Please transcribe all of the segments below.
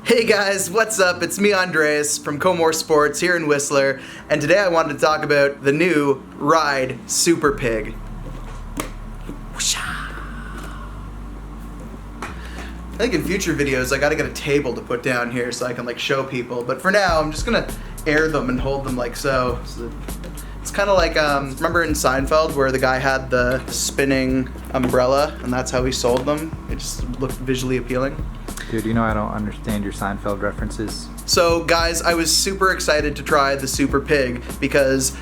Hey guys, what's up? It's me, Andres, from Comore Sports here in Whistler, and today I wanted to talk about the new Ride Super Pig. I think in future videos I gotta get a table to put down here so I can show people, but for now I'm just gonna air them and hold them like so. It's kind of like, remember in Seinfeld where the guy had the spinning umbrella and that's how he sold them? It just looked visually appealing. Dude, you know I don't understand your Seinfeld references. So guys, I was super excited to try the Super Pig because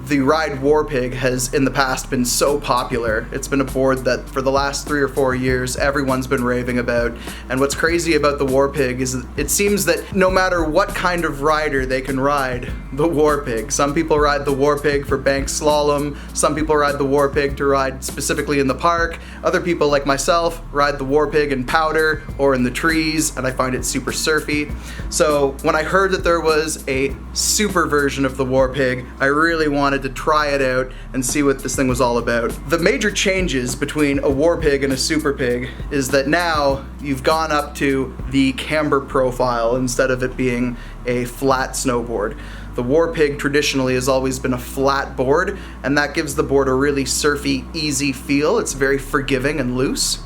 the Ride War Pig has in the past been so popular. It's been a board that for the last 3 or 4 years everyone's been raving about. And what's crazy about the War Pig is it seems that no matter what kind of rider they can ride the War Pig. Some people ride the War Pig for bank slalom, some people ride the War Pig to ride specifically in the park, other people like myself ride the War Pig in powder or in the trees, and I find it super surfy. So when I heard that there was a super version of the War Pig, I really wanted to try it out and see what this thing was all about. The major changes between a War Pig and a Super Pig is that now you've gone up to the camber profile instead of it being a flat snowboard. The War Pig traditionally has always been a flat board, and that gives the board a really surfy, easy feel. It's very forgiving and loose.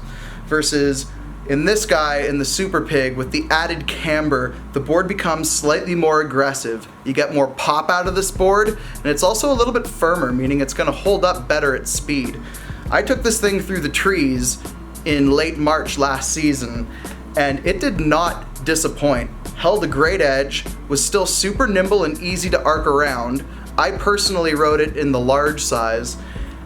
Versus in this guy, in the Super Pig, with the added camber, the board becomes slightly more aggressive. You get more pop out of this board, and it's also a little bit firmer, meaning it's gonna hold up better at speed. I took this thing through the trees in late March last season, and it did not disappoint. Held a great edge, was still super nimble and easy to arc around. I personally rode it in the large size.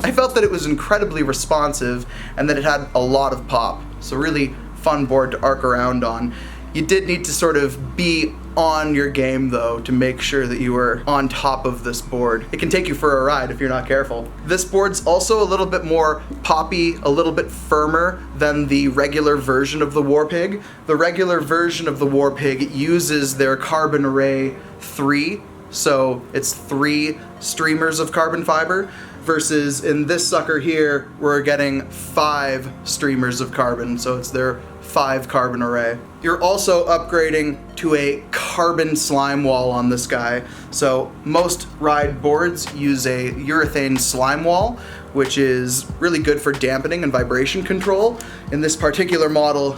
I felt that it was incredibly responsive and that it had a lot of pop. So really fun board to arc around on. You did need to sort of be on your game though to make sure that you were on top of this board. It can take you for a ride if you're not careful. This board's also a little bit more poppy, a little bit firmer than the regular version of the War Pig. The regular version of the War Pig uses their Carbon Array 3, so it's 3 streamers of carbon fiber, versus in this sucker here, we're getting 5 streamers of carbon, so it's their 5 carbon array. You're also upgrading to a carbon slime wall on this guy. So most ride boards use a urethane slime wall, which is really good for dampening and vibration control. In this particular model,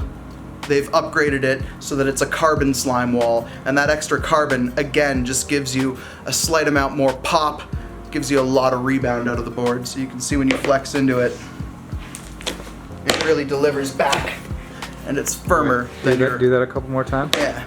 they've upgraded it so that it's a carbon slime wall, and that extra carbon, again, just gives you a slight amount more pop, gives you a lot of rebound out of the board. So you can see when you flex into it, it really delivers back, and it's firmer than your... Do that a couple more times? Yeah.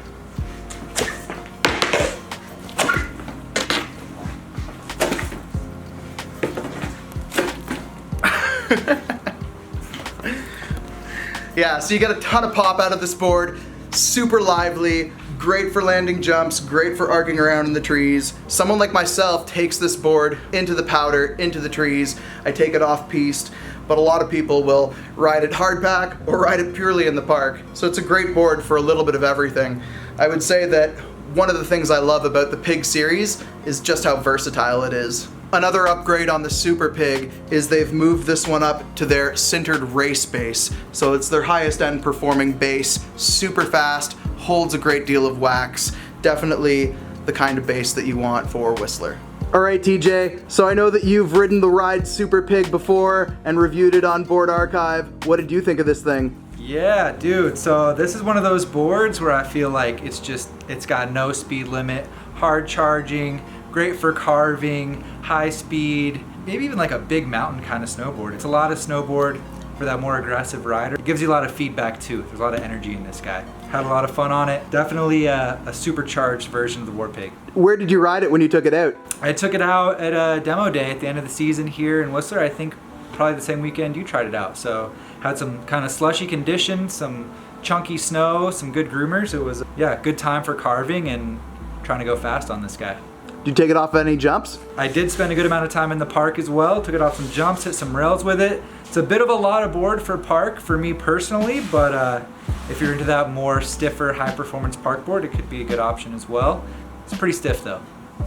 Yeah, so you get a ton of pop out of this board, super lively, great for landing jumps, great for arcing around in the trees. Someone like myself takes this board into the powder, into the trees. I take it off-piste, but a lot of people will ride it hardpack or ride it purely in the park. So it's a great board for a little bit of everything. I would say that one of the things I love about the Pig series is just how versatile it is. Another upgrade on the Super Pig is they've moved this one up to their sintered race base. So it's their highest end performing base, super fast, holds a great deal of wax. Definitely the kind of base that you want for Whistler. All right, TJ, so I know that you've ridden the Ride Super Pig before and reviewed it on Board Archive. What did you think of this thing? Yeah, dude, so this is one of those boards where I feel like it's got no speed limit, hard charging, great for carving, high speed, maybe even like a big mountain kind of snowboard. It's a lot of snowboard for that more aggressive rider. It gives you a lot of feedback too. There's a lot of energy in this guy. Had a lot of fun on it. Definitely a supercharged version of the War Pig. Where did you ride it when you took it out? I took it out at a demo day at the end of the season here in Whistler. I think probably the same weekend you tried it out. So had some kind of slushy conditions, some chunky snow, some good groomers. It was, yeah, good time for carving and trying to go fast on this guy. Did you take it off any jumps? I did spend a good amount of time in the park as well. Took it off some jumps, hit some rails with it. It's a bit of a lot of board for park for me personally, but if you're into that more stiffer, high performance park board, it could be a good option as well. It's pretty stiff though. I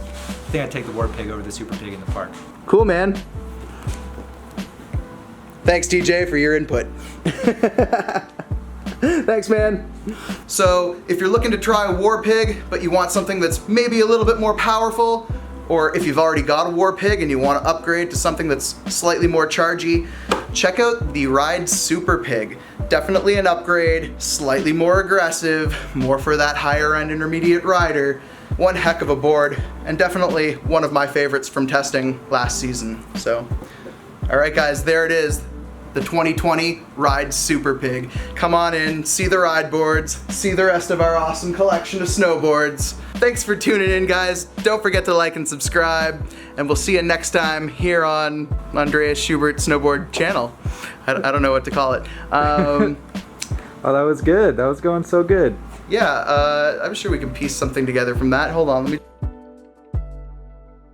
think I'd take the War Pig over the Super Pig in the park. Cool, man. Thanks, TJ, for your input. Thanks, man. So if you're looking to try a War Pig, but you want something that's maybe a little bit more powerful, or if you've already got a War Pig and you want to upgrade to something that's slightly more chargy, check out the Ride Super Pig. Definitely an upgrade, slightly more aggressive, more for that higher end intermediate rider. One heck of a board, and definitely one of my favorites from testing last season. So, all right guys, there it is. The 2020 Ride Super Pig. Come on in, see the ride boards, see the rest of our awesome collection of snowboards. Thanks for tuning in, guys. Don't forget to like and subscribe, and we'll see you next time here on Andreas Schubert Snowboard Channel. I don't know what to call it. Oh, that was good. That was going so good. Yeah, I'm sure we can piece something together from that. Hold on, let me...